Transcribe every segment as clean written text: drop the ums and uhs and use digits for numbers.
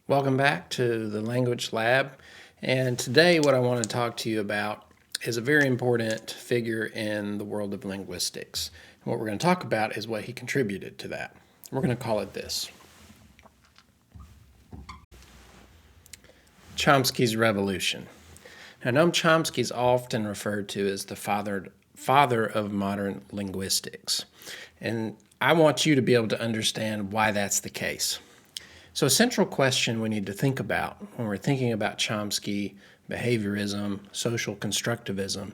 Welcome back to the Language Lab, and today what I want to talk to you about is a very important figure in the world of linguistics. And what we're going to talk about is what he contributed to that. We're going to call it this: Chomsky's revolution. Now, Noam Chomsky is often referred to as the father of modern linguistics, and I want you to be able to understand why that's the case. So a central question we need to think about when we're thinking about Chomsky, behaviorism, social constructivism,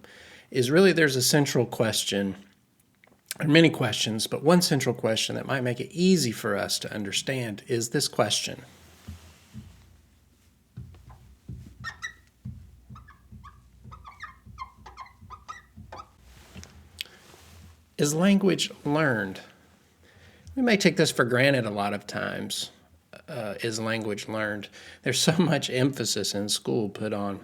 is really there's a central question, or many questions, but one central question that might make it easy for us to understand is this question. Is language learned? We may take this for granted a lot of times. Is language learned? There's so much emphasis in school put on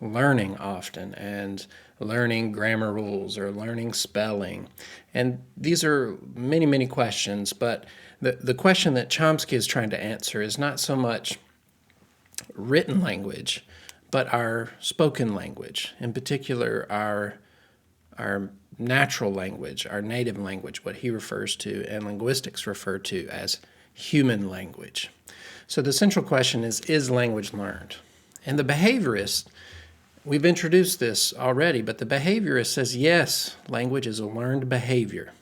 learning often, and learning grammar rules or learning spelling. And these are many, many questions, but the question that Chomsky is trying to answer is not so much written language, but our spoken language, in particular our natural language, our native language, what he refers to and linguistics refer to as human language. So the central question is language learned? And the behaviorist, we've introduced this already, but the behaviorist says, yes, language is a learned behavior.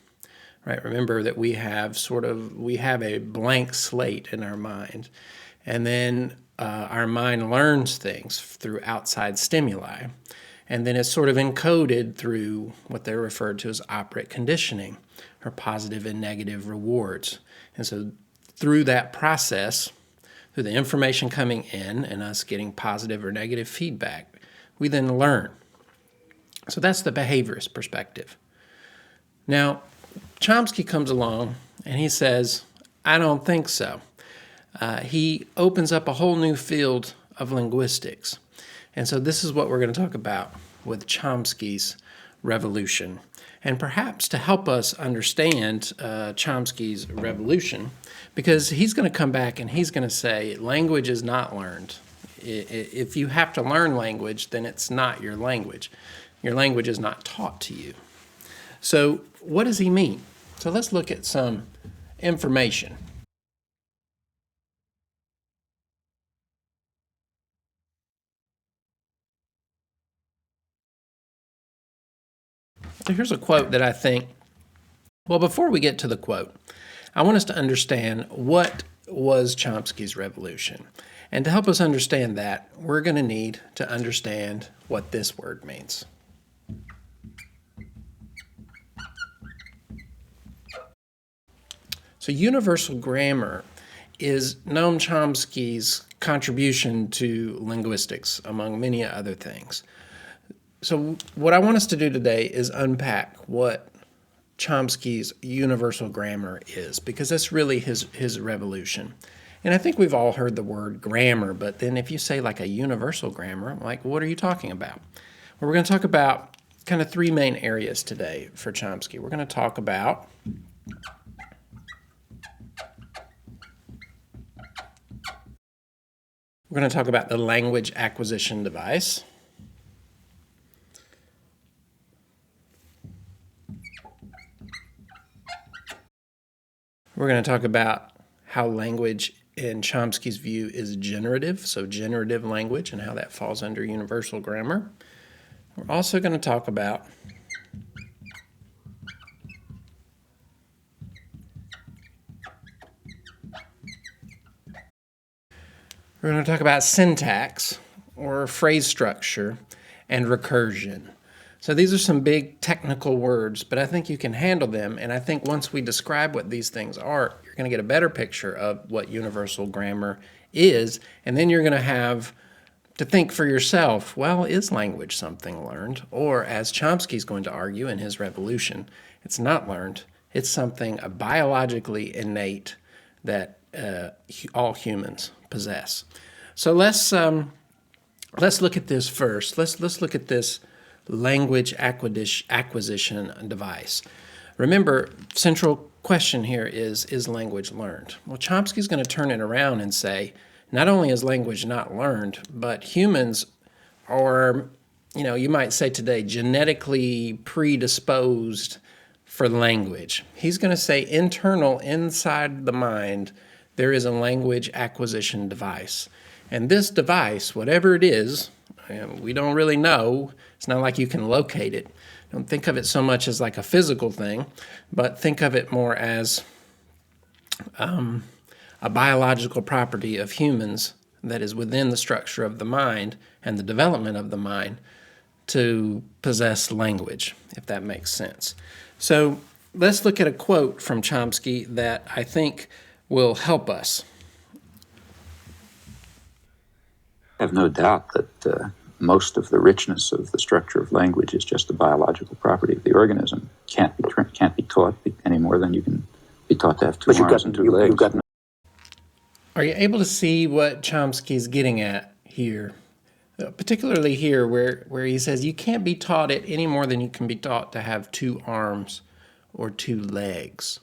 Right? Remember that we have a blank slate in our mind, and then our mind learns things through outside stimuli, and then it's sort of encoded through what they're referred to as operant conditioning, or positive and negative rewards. And so through that process, through the information coming in and us getting positive or negative feedback, we then learn. So that's the behaviorist perspective. Now, Chomsky comes along and he says, I don't think so. He opens up a whole new field of linguistics. And so this is what we're going to talk about with Chomsky's revolution. And perhaps to help us understand Chomsky's revolution, because he's going to come back and he's going to say language is not learned. If you have to learn language, then it's not your language. Your language is not taught to you. So what does he mean? So let's look at some information. So here's a quote that I think, well, before we get to the quote, I want us to understand what was Chomsky's revolution. And to help us understand that, we're going to need to understand what this word means. So universal grammar is Noam Chomsky's contribution to linguistics, among many other things. So what I want us to do today is unpack what Chomsky's universal grammar is, because that's really his revolution. And I think we've all heard the word grammar, but then if you say like a universal grammar, like what are you talking about? Well, we're going to talk about kind of three main areas today for Chomsky. We're going to talk about the language acquisition device. We're going to talk about how language in Chomsky's view is generative, so generative language and how that falls under universal grammar. We're also going to talk about syntax or phrase structure and recursion. So these are some big technical words, but I think you can handle them. And I think once we describe what these things are, you're going to get a better picture of what universal grammar is. And then you're going to have to think for yourself, well, is language something learned? Or as Chomsky's going to argue in his revolution, it's not learned. It's something biologically innate that all humans possess. So let's look at this first. Let's look at this language acquisition device. Remember, central question here is language learned? Well, Chomsky's going to turn it around and say, not only is language not learned, but humans are, you might say today, genetically predisposed for language. He's going to say internal, inside the mind, there is a language acquisition device. And this device, whatever it is, we don't really know. It's not like you can locate it. Don't think of it so much as like a physical thing, but think of it more as a biological property of humans that is within the structure of the mind and the development of the mind to possess language, if that makes sense. So let's look at a quote from Chomsky that I think will help us. I have no doubt that most of the richness of the structure of language is just a biological property of the organism. Can't be taught any more than you can be taught to have two arms and two legs. Are you able to see what Chomsky's getting at here? Particularly here where he says you can't be taught it any more than you can be taught to have two arms or two legs.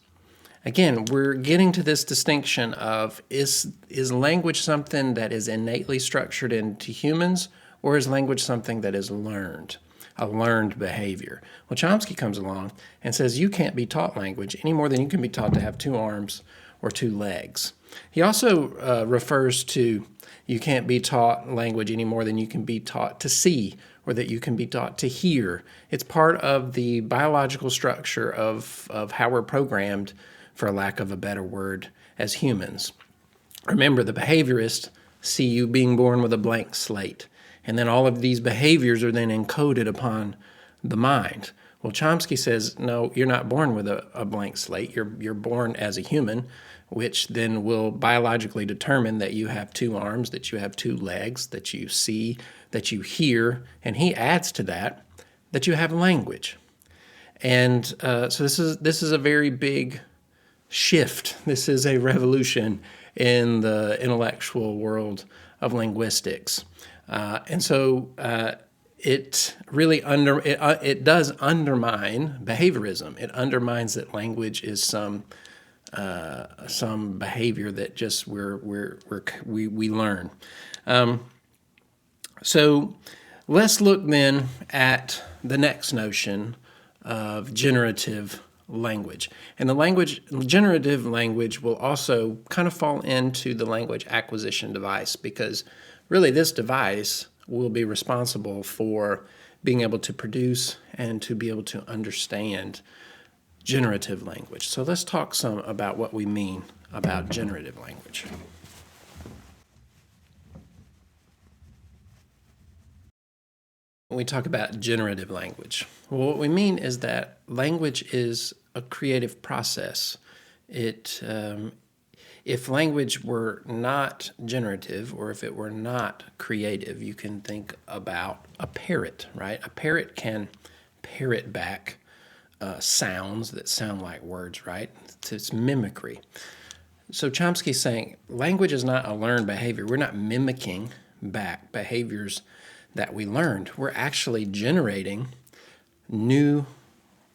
Again, we're getting to this distinction of is language something that is innately structured into humans, or is language something that is learned, a learned behavior? Well, Chomsky comes along and says you can't be taught language any more than you can be taught to have two arms or two legs. He also refers to you can't be taught language any more than you can be taught to see, or that you can be taught to hear. It's part of the biological structure of how we're programmed, for lack of a better word, as humans. Remember, the behaviorists see you being born with a blank slate, and then all of these behaviors are then encoded upon the mind. Well, Chomsky says, no, you're not born with a blank slate. You're born as a human, which then will biologically determine that you have two arms, that you have two legs, that you see, that you hear, and he adds to that you have language. And so this is a very big shift. This is a revolution in the intellectual world of linguistics. And so it really it does undermine behaviorism. It undermines that language is some behavior that just we learn. So let's look then at the next notion of generative language. And generative language will also kind of fall into the language acquisition device, because really this device will be responsible for being able to produce and to be able to understand generative language. So let's talk some about what we mean about generative language. When we talk about generative language, well, what we mean is that language is a creative process. If language were not generative, or if it were not creative, you can think about a parrot, right? A parrot can parrot back sounds that sound like words, right? It's mimicry. So Chomsky's saying language is not a learned behavior. We're not mimicking back behaviors that we learned. We're actually generating new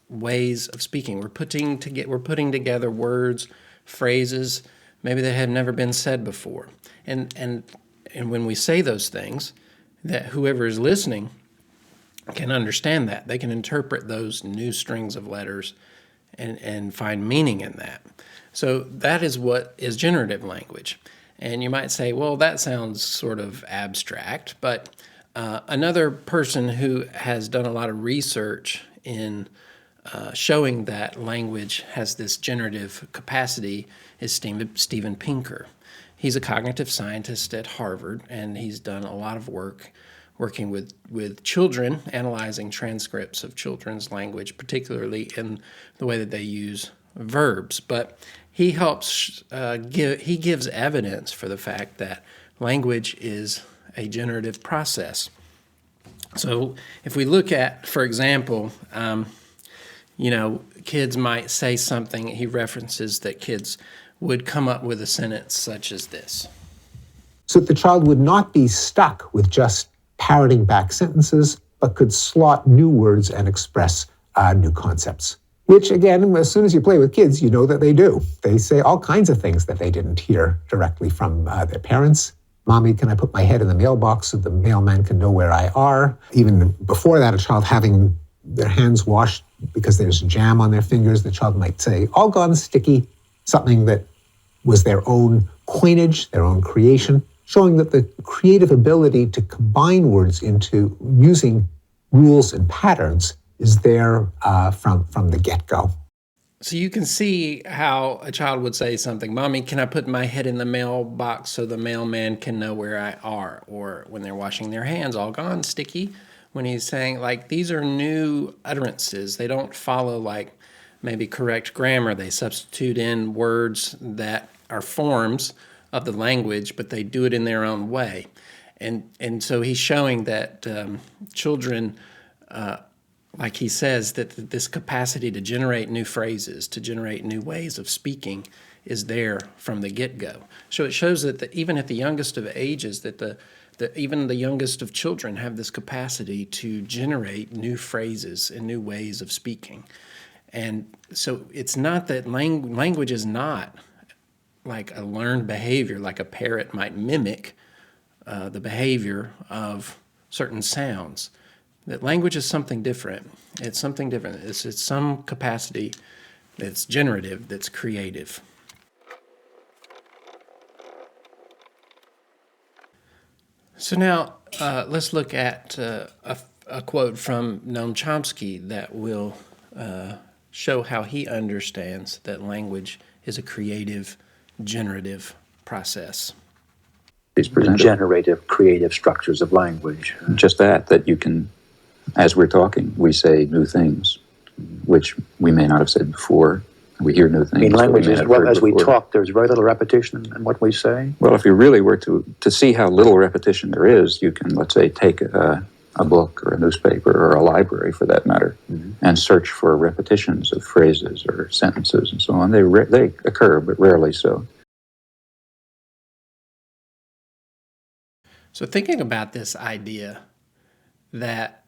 ways of speaking. We're putting together words, phrases, maybe that have never been said before. And when we say those things, that whoever is listening can understand that. They can interpret those new strings of letters and find meaning in that. So that is what is generative language. And you might say, well, that sounds sort of abstract, but another person who has done a lot of research in showing that language has this generative capacity is Steven Pinker. He's a cognitive scientist at Harvard, and he's done a lot of work working with children, analyzing transcripts of children's language, particularly in the way that they use verbs. But he helps he gives evidence for the fact that language is a generative process. So if we look at, for example, kids might say something. He references that kids would come up with a sentence such as this. So that the child would not be stuck with just parroting back sentences, but could slot new words and express new concepts. Which, again, as soon as you play with kids, you know that they do. They say all kinds of things that they didn't hear directly from their parents. Mommy, can I put my head in the mailbox so the mailman can know where I are? Even before that, a child having their hands washed because there's jam on their fingers, the child might say, all gone sticky, something that was their own coinage, their own creation, showing that the creative ability to combine words into using rules and patterns is there from the get-go. So you can see how a child would say something, Mommy, can I put my head in the mailbox so the mailman can know where I are? Or when they're washing their hands, all gone sticky. When he's saying, like, these are new utterances. They don't follow, like, maybe correct grammar. They substitute in words that are forms of the language, but they do it in their own way. And so he's showing that children, like he says, that this capacity to generate new phrases, to generate new ways of speaking is there from the get-go. So it shows that even at the youngest of ages, that even the youngest of children have this capacity to generate new phrases and new ways of speaking. And so it's not that language is not like a learned behavior, like a parrot might mimic the behavior of certain sounds. That language is something different. It's something different. It's some capacity that's generative, that's creative. So now let's look at a quote from Noam Chomsky that will show how he understands that language is a creative, generative process. These The generative, creative structures of language. just that you can, as we're talking, we say new things, which we may not have said before. We hear new things. I mean, language, that we may as have well heard as we before. talk, there's very little repetition in what we say. Well, if you really were to see how little repetition there is, you can, let's say, take a book or a newspaper or a library, for that matter, and search for repetitions of phrases or sentences and so on. They occur, but rarely so. So thinking about this idea that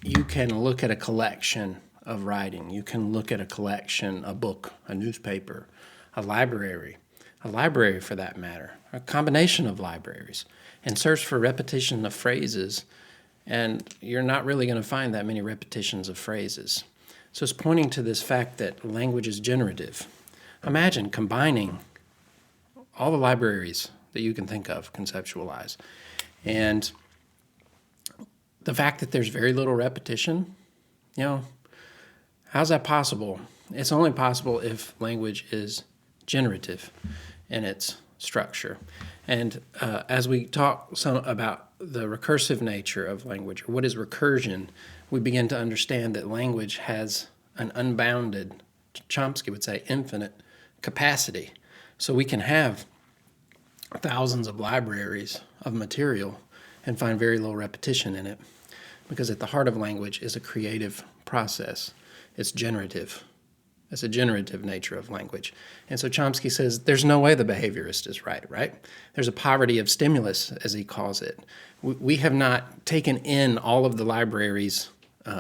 you can look at a collection of writing, you can look at a collection, a book, a newspaper, a library for that matter, a combination of libraries, and search for repetition of phrases, and you're not really going to find that many repetitions of phrases. So it's pointing to this fact that language is generative. Imagine combining all the libraries that you can think of, conceptualize, and the fact that there's very little repetition, how's that possible? It's only possible if language is generative in its structure. And as we talk some about the recursive nature of language, or what is recursion, we begin to understand that language has an unbounded, Chomsky would say, infinite capacity. So we can have thousands of libraries of material and find very little repetition in it, because at the heart of language is a creative process. It's generative. It's a generative nature of language. And so Chomsky says there's no way the behaviorist is right? There's a poverty of stimulus, as he calls it. We have not taken in all of the library's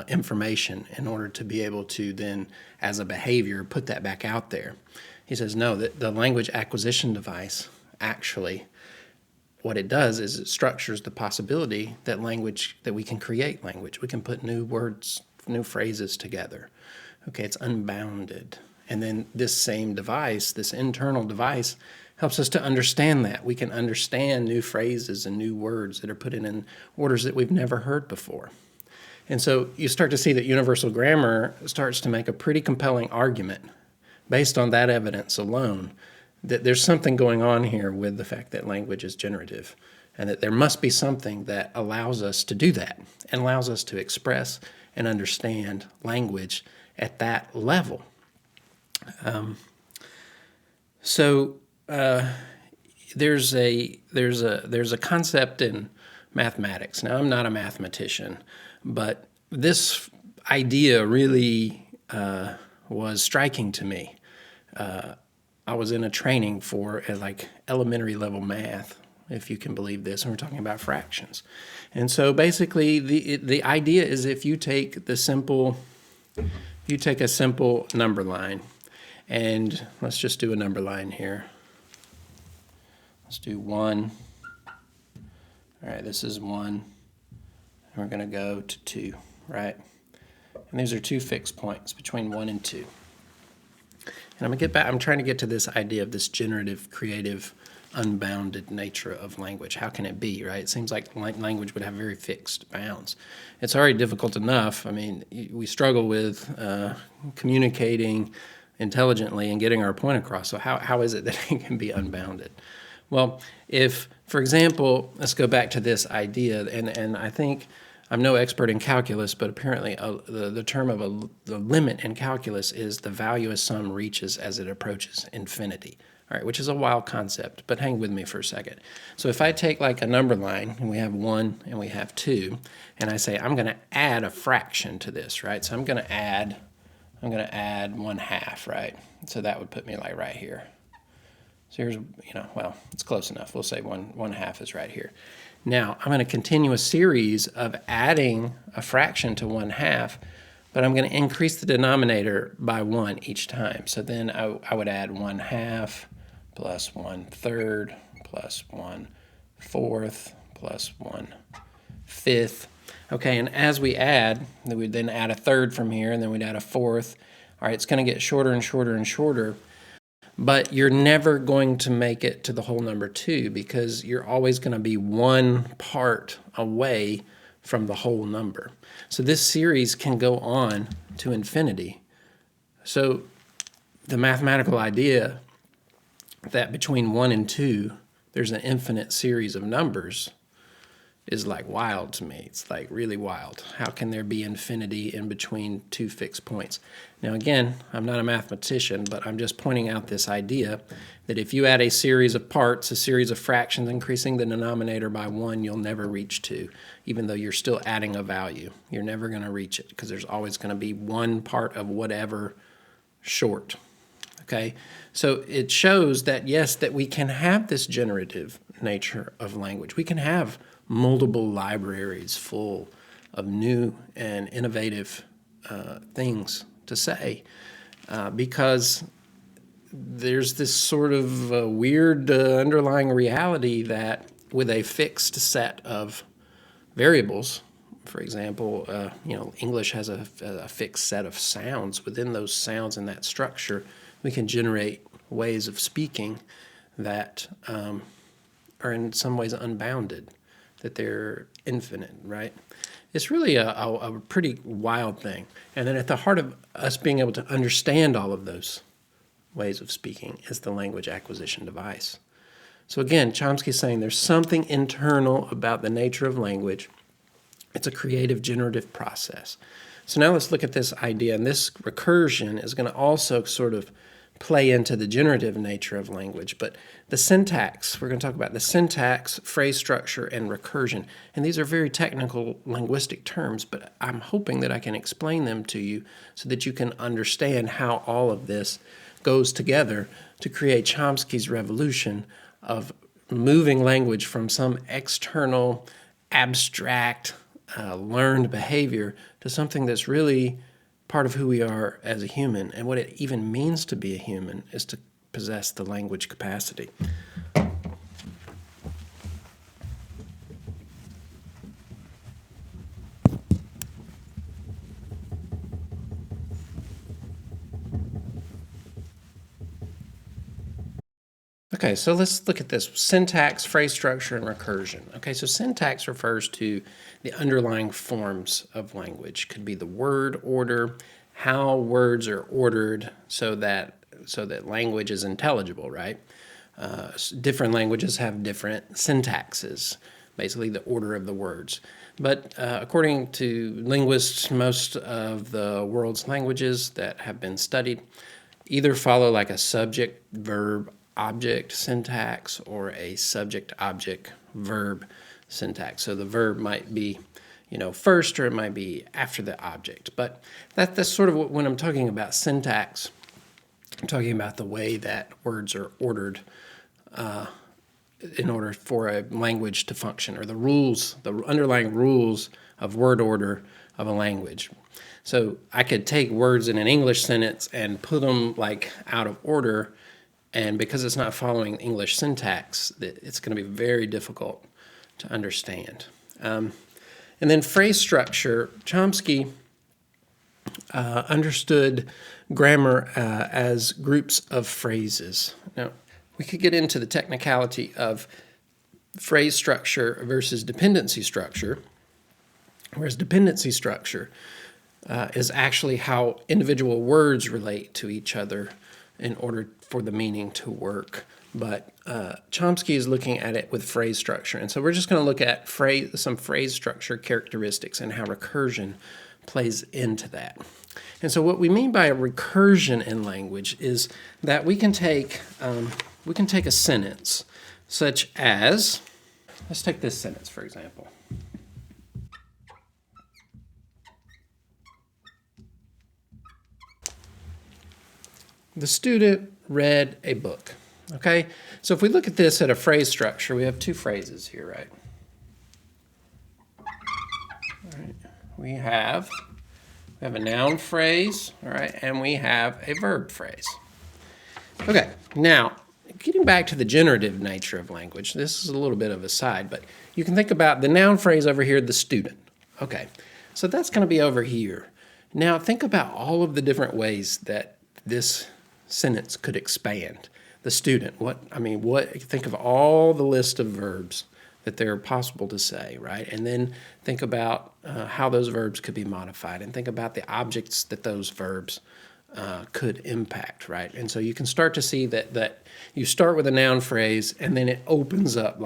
information in order to be able to then, as a behavior, put that back out there. He says no, that the language acquisition device actually, what it does is it structures the possibility that we can create language. We can put new words, new phrases together. Okay, it's unbounded. And then this same device, this internal device, helps us to understand that. We can understand new phrases and new words that are put in orders that we've never heard before. And so you start to see that universal grammar starts to make a pretty compelling argument based on that evidence alone, that there's something going on here with the fact that language is generative, and that there must be something that allows us to do that and allows us to express and understand language at that level. There's a concept in mathematics. Now, I'm not a mathematician, but this idea really was striking to me. I was in a training for like elementary level math, if you can believe this, and we're talking about fractions. And so basically the idea is if you take a simple number line, and let's just do a number line here. Let's do 1, All right, this is 1, and we're going to go to 2, right? And these are 2 fixed points between 1 and 2. And I'm going to get back, I'm trying to get to this idea of this generative, creative, unbounded nature of language. How can it be, right? It seems like language would have very fixed bounds. It's already difficult enough. I mean, we struggle with communicating intelligently and getting our point across. So how is it that it can be unbounded? Well, if, for example, let's go back to this idea, and I think I'm no expert in calculus, but apparently the term of the limit in calculus is the value a sum reaches as it approaches infinity. All right, which is a wild concept, but hang with me for a second. So if I take like a number line, and we have 1 and we have 2, and I say I'm going to add a fraction to this, right? So I'm going to add 1/2, right? So that would put me like right here. So here's, well, it's close enough. We'll say 1/2 is right here. Now I'm going to continue a series of adding a fraction to 1/2, but I'm going to increase the denominator by 1 each time. So then I would add 1/2 plus 1/3 plus 1/4 plus 1/5. Okay, and as we add, we'd then add a third from here, and then we'd add a fourth. All right, it's going to get shorter and shorter and shorter, but you're never going to make it to the whole number 2 because you're always going to be 1 part away from the whole number. So this series can go on to infinity. So the mathematical idea that between 1 and 2, there's an infinite series of numbers is like wild to me. It's like really wild. How can there be infinity in between 2 fixed points? Now again, I'm not a mathematician, but I'm just pointing out this idea that if you add a series of parts, a series of fractions, increasing the denominator by 1, you'll never reach 2, even though you're still adding a value. You're never going to reach it because there's always going to be 1 part of whatever short. Okay, so it shows that, yes, that we can have this generative nature of language. We can have multiple libraries full of new and innovative things to say because there's this sort of weird underlying reality that with a fixed set of variables, for example, English has a fixed set of sounds. Within those sounds and that structure, we can generate ways of speaking that are in some ways unbounded, that they're infinite, right? It's really a pretty wild thing. And then at the heart of us being able to understand all of those ways of speaking is the language acquisition device. So again, Chomsky is saying there's something internal about the nature of language. It's a creative generative process. So now let's look at this idea, and this recursion is going to also sort of play into the generative nature of language. But the syntax, we're going to talk about the syntax, phrase structure, and recursion. And these are very technical linguistic terms, but I'm hoping that I can explain them to you so that you can understand how all of this goes together to create Chomsky's revolution of moving language from some external, abstract, learned behavior to something that's really part of who we are as a human. And what it even means to be a human is to possess the language capacity. Okay, so let's look at this. Syntax, phrase structure, and recursion. Okay, so syntax refers to the underlying forms of language. Could be the word order, how words are ordered so that language is intelligible, right? Different languages have different syntaxes, basically the order of the words. But according to linguists, most of the world's languages that have been studied either follow like a subject, verb, object syntax or a subject, object, verb syntax. So the verb might be, first, or it might be after the object. But that's sort of when I'm talking about syntax, I'm talking about the way that words are ordered in order for a language to function, or the rules, the underlying rules of word order of a language. So I could take words in an English sentence and put them like out of order, and because it's not following English syntax, it's going to be very difficult to understand. And then phrase structure, Chomsky understood grammar as groups of phrases. Now, we could get into the technicality of phrase structure versus dependency structure, whereas dependency structure is actually how individual words relate to each other in order for the meaning to work. But Chomsky is looking at it with phrase structure. And so we're just going to look at some phrase structure characteristics and how recursion plays into that. And so what we mean by a recursion in language is that we can take a sentence such as, let's take this sentence for example. The student read a book. Okay, so if we look at this at a phrase structure, we have two phrases here, right? All right. We have a noun phrase, all right, and we have a verb phrase. Okay, now, getting back to the generative nature of language, this is a little bit of a side, but you can think about the noun phrase over here, the student. Okay, so that's going to be over here. Now, think about all of the different ways that this sentence could expand. The student, think of all the list of verbs that they're possible to say, right? And then think about how those verbs could be modified, and think about the objects that those verbs could impact, right? And so you can start to see that you start with a noun phrase, and then it opens up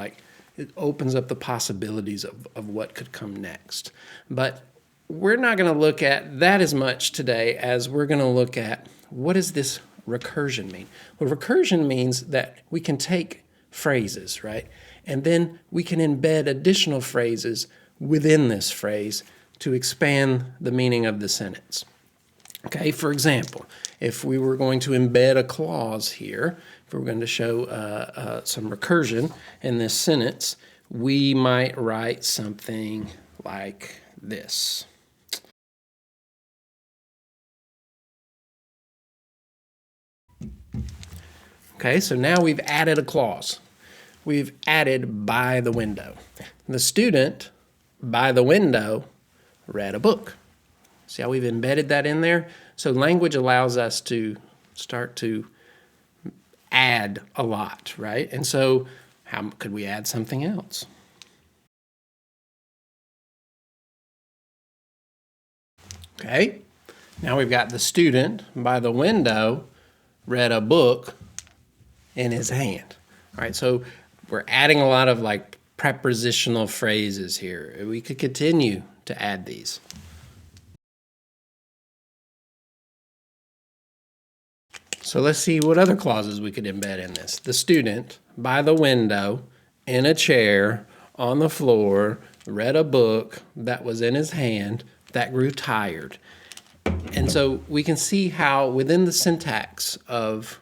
the possibilities of what could come next. But we're not going to look at that as much today as we're going to look at what does this recursion mean? Well, recursion means that we can take phrases, right? And then we can embed additional phrases within this phrase to expand the meaning of the sentence. Okay, for example, if we were going to embed a clause here, if we were going to show some recursion in this sentence, we might write something like this. Okay, so now we've added a clause. We've added by the window. The student, by the window, read a book. See how we've embedded that in there? So language allows us to start to add a lot, right? And so how could we add something else? Okay, now we've got the student by the window read a book in his hand. All right, so we're adding a lot of like prepositional phrases here. We could continue to add these. So let's see what other clauses we could embed in this. The student by the window, in a chair, on the floor, read a book that was in his hand that grew tired. And so we can see how within the syntax of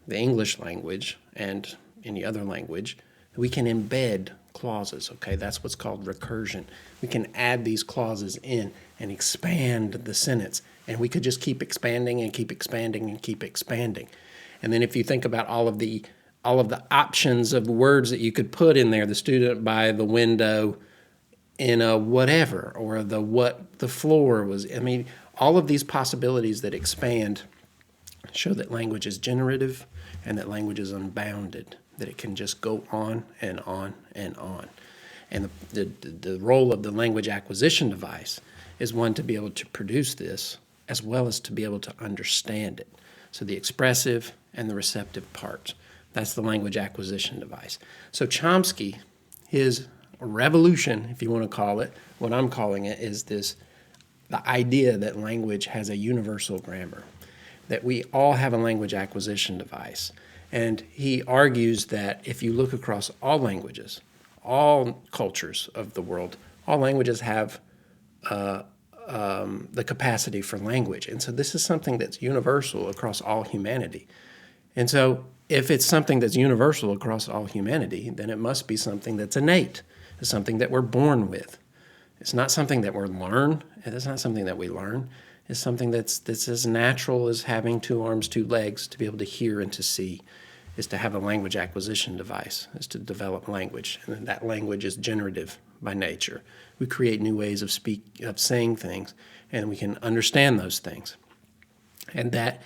the English language and any other language, we can embed clauses, okay? That's what's called recursion. We can add these clauses in and expand the sentence, and we could just keep expanding and keep expanding and keep expanding. And then if you think about all of the options of words that you could put in there, the student by the window in a whatever, or the floor was, all of these possibilities that expand show that language is generative and that language is unbounded, that it can just go on and on and on. And the role of the language acquisition device is one to be able to produce this as well as to be able to understand it. So the expressive and the receptive parts, that's the language acquisition device. So Chomsky, his revolution, if you want to call it, what I'm calling it, is the idea that language has a universal grammar, that we all have a language acquisition device. And he argues that if you look across all languages, all cultures of the world, all languages have the capacity for language. And so this is something that's universal across all humanity. And so if it's something that's universal across all humanity, then it must be something that's innate. It's something that we're born with. It's not something that we're learned. It's not something that we learn. It's something that's as natural as having two arms, two legs to be able to hear and to see. is to have a language acquisition device, is to develop language. And then that language is generative by nature. We create new ways of saying things, and we can understand those things. And that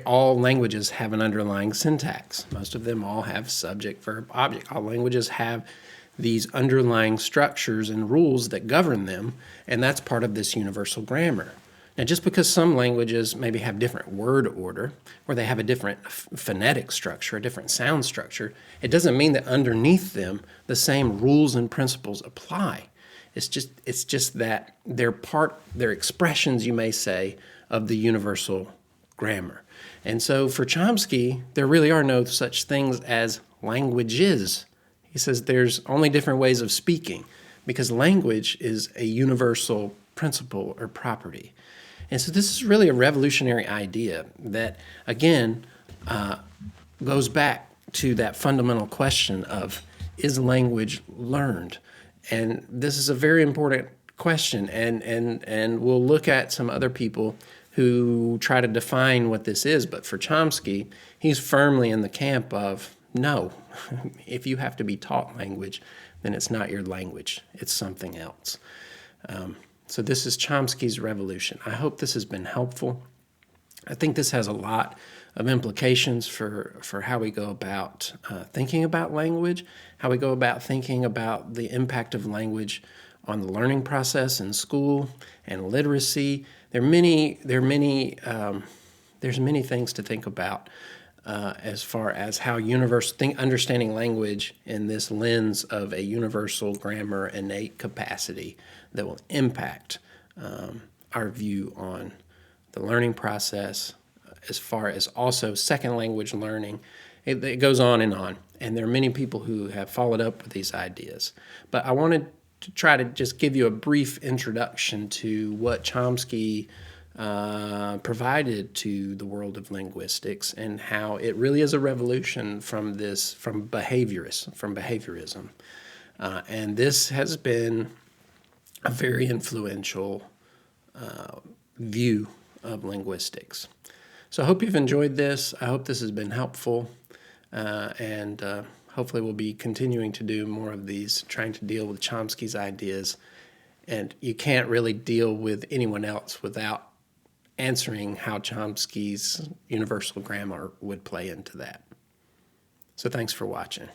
all languages have an underlying syntax. Most of them all have subject, verb, object. All languages have these underlying structures and rules that govern them, and that's part of this universal grammar. Now, just because some languages maybe have different word order, or they have a different phonetic structure, a different sound structure, it doesn't mean that underneath them the same rules and principles apply. It's just that they're expressions, you may say, of the universal grammar. And so for Chomsky, there really are no such things as languages. He says there's only different ways of speaking, because language is a universal principle or property. And so this is really a revolutionary idea that, again, goes back to that fundamental question of, is language learned? And this is a very important question, and we'll look at some other people who try to define what this is. But for Chomsky, he's firmly in the camp of, no, if you have to be taught language, then it's not your language, it's something else. So this is Chomsky's revolution. I hope this has been helpful. I think this has a lot of implications for how we go about thinking about language, how we go about thinking about the impact of language on the learning process in school and literacy. There's many things to think about as far as how understanding language in this lens of a universal grammar innate capacity that will impact our view on the learning process, as far as also second language learning. It goes on, and there are many people who have followed up with these ideas. But I wanted to try to just give you a brief introduction to what Chomsky provided to the world of linguistics, and how it really is a revolution from behaviorism. And this has been a very influential view of linguistics. So I hope you've enjoyed this. I hope this has been helpful, and hopefully we'll be continuing to do more of these, trying to deal with Chomsky's ideas. And you can't really deal with anyone else without answering how Chomsky's universal grammar would play into that. So thanks for watching.